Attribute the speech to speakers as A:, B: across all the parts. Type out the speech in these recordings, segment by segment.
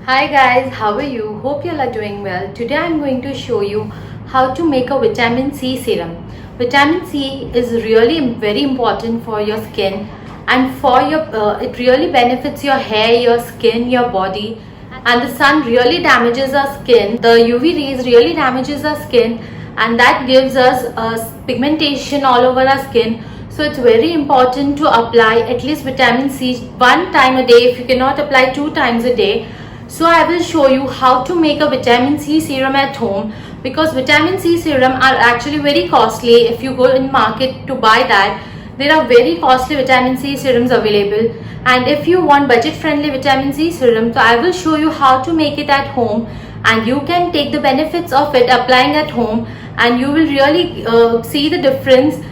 A: Hi guys, how are you? Hope you all are doing well. Today I am going to show you how to make a vitamin C serum. Vitamin C is really very important for your skin and for your it really benefits your hair, your skin, your body, and the sun really damages our skin. The UV rays really damages our skin and that gives us pigmentation all over our skin. So it's very important to apply at least vitamin C one time a day if you cannot apply 2 times a day. So I will show you how to make a vitamin C serum at home, because vitamin C serum are actually very costly. If you go in market to buy that, there are very costly vitamin C serums available, and if you want budget friendly vitamin C serum, so I will show you how to make it at home and you can take the benefits of it applying at home, and you will really see the difference.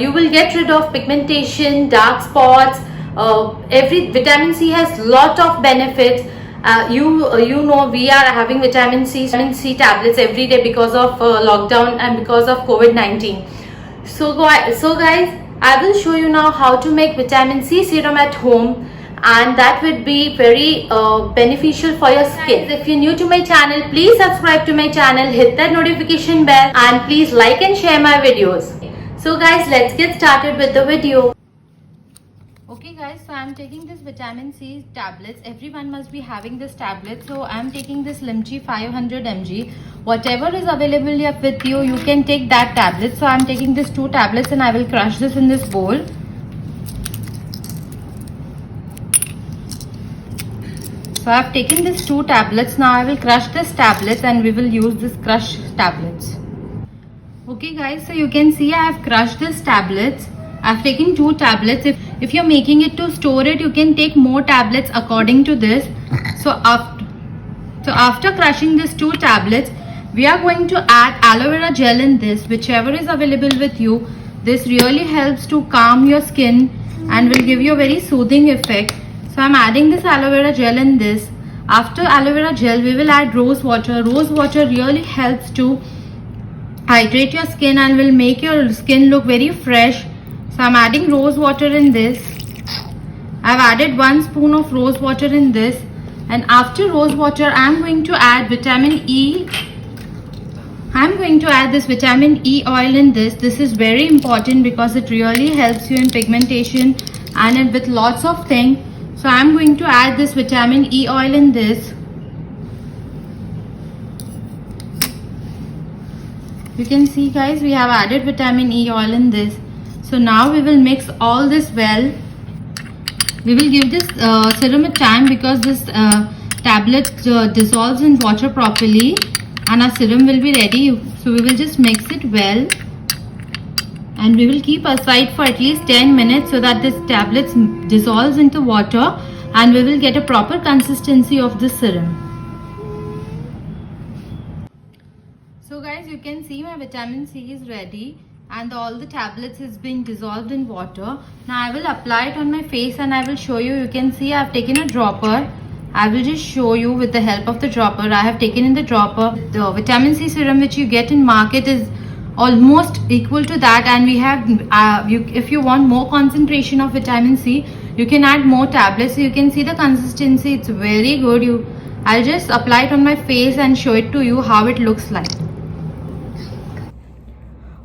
A: You will get rid of pigmentation, dark spots. Every vitamin C has lot of benefits. You know we are having vitamin C tablets every day because of lockdown and because of COVID-19. So guys, I will show you now how to make vitamin C serum at home, and that would be very beneficial for your skin. Guys, if you're new to my channel, please subscribe to my channel, hit that notification bell, and please like and share my videos. So guys, let's get started with the video. Okay guys, so I'm taking this vitamin C tablets. Everyone must be having this tablet. So I'm taking this Limchi 500 mg. Whatever is available here with you, you can take that tablet. So I'm taking this 2 tablets and I will crush this in this bowl. So I've taken this 2 tablets. Now I will crush this tablets and we will use this crushed tablets. Okay guys, so you can see I have crushed this tablets. I've taken 2 tablets. If you're making it to store it, you can take more tablets according to this. So after crushing these 2 tablets, we are going to add aloe vera gel in this, whichever is available with you. This really helps to calm your skin and will give you a very soothing effect. So I'm adding this aloe vera gel in this. After aloe vera gel, we will add rose water. Rose water really helps to hydrate your skin and will make your skin look very fresh. So I'm adding rose water in this. I've added 1 spoon of rose water in this, and after rose water I'm going to add vitamin E. I'm going to add this vitamin E oil in this. This is very important because it really helps you in pigmentation and with lots of things. So I'm going to add this vitamin E oil in this. You can see guys, we have added vitamin E oil in this. So now we will mix all this well. We will give this serum a time because this tablet dissolves in water properly and our serum will be ready. So we will just mix it well and we will keep aside for at least 10 minutes so that this tablet dissolves into water and we will get a proper consistency of this serum. So guys, you can see my vitamin C is ready and all the tablets is being dissolved in water. Now I will apply it on my face and I will show you. You can see I have taken a dropper. I will just show you with the help of the dropper. I have taken in the dropper. The vitamin C serum which you get in market is almost equal to that, and we have if you want more concentration of vitamin C, you can add more tablets. So you can see the consistency, it's very good. I'll just apply it on my face and show it to you how it looks like.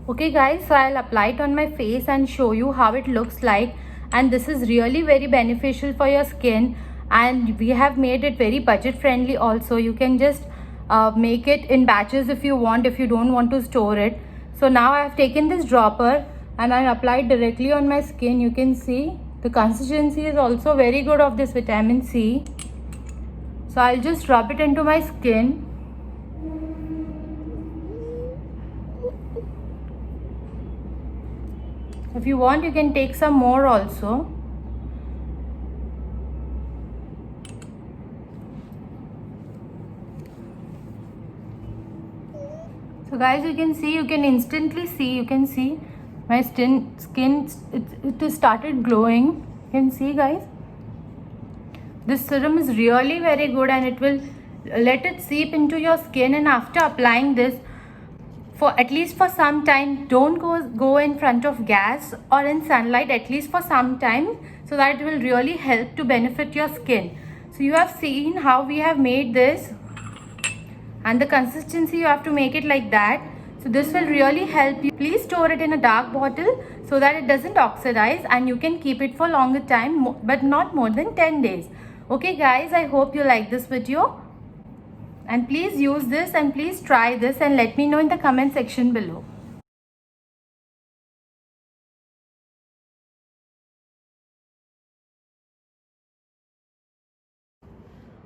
A: Okay guys, so I'll apply it on my face and show you how it looks like, and this is really very beneficial for your skin, and we have made it very budget friendly also. You can just make it in batches if you want, if you don't want to store it. So now I have taken this dropper and I applied directly on my skin. You can see the consistency is also very good of this vitamin C. So I'll just rub it into my skin. If you want, you can take some more also. So guys, you can see, you can instantly see, you can see my skin it has started glowing. You can see guys, this serum is really very good and it will let it seep into your skin. And after applying this, for at least for some time, don't go in front of gas or in sunlight at least for some time, so that it will really help to benefit your skin. So you have seen how we have made this, and the consistency you have to make it like that. So this will really help you. Please store it in a dark bottle so that it doesn't oxidize, and you can keep it for longer time, but not more than 10 days. Okay guys, I hope you like this video, and please use this and please try this and let me know in the comment section below.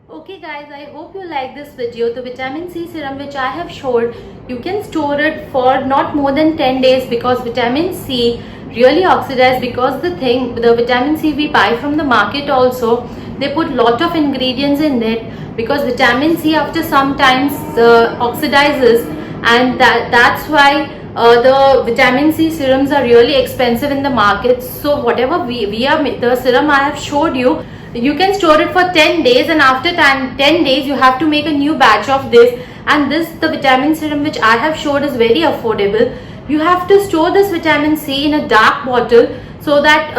A: Okay guys, I hope you like this video. The vitamin C serum which I have showed, you can store it for not more than 10 days because vitamin C really oxidizes, because the vitamin C we buy from the market also, they put lot of ingredients in it, because vitamin C after some times oxidizes, and that's why the vitamin C serums are really expensive in the market. So whatever the serum I have showed you, you can store it for 10 days, and after 10 days you have to make a new batch of this. And the vitamin serum which I have showed is very affordable. You have to store this vitamin C in a dark bottle so that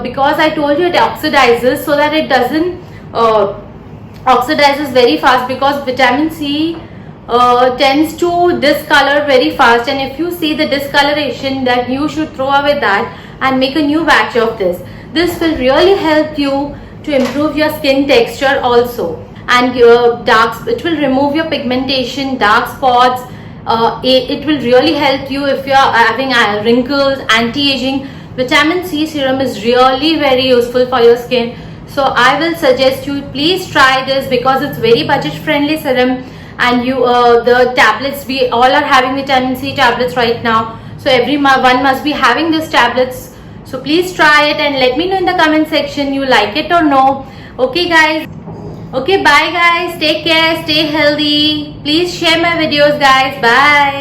A: because I told you it oxidizes, so that it doesn't oxidizes very fast, because vitamin C tends to discolor very fast, and if you see the discoloration, that you should throw away that and make a new batch of this. This will really help you to improve your skin texture also, and your it will remove your pigmentation, dark spots. It will really help you if you are having wrinkles, anti-aging. Vitamin C serum is really very useful for your skin, so I will suggest you please try this, because it's very budget friendly serum. And the tablets, we all are having vitamin C tablets right now, so everyone must be having these tablets. So please try it and let me know in the comment section you like it or no. Okay guys. Okay, bye guys. Take care. Stay healthy. Please share my videos guys. Bye.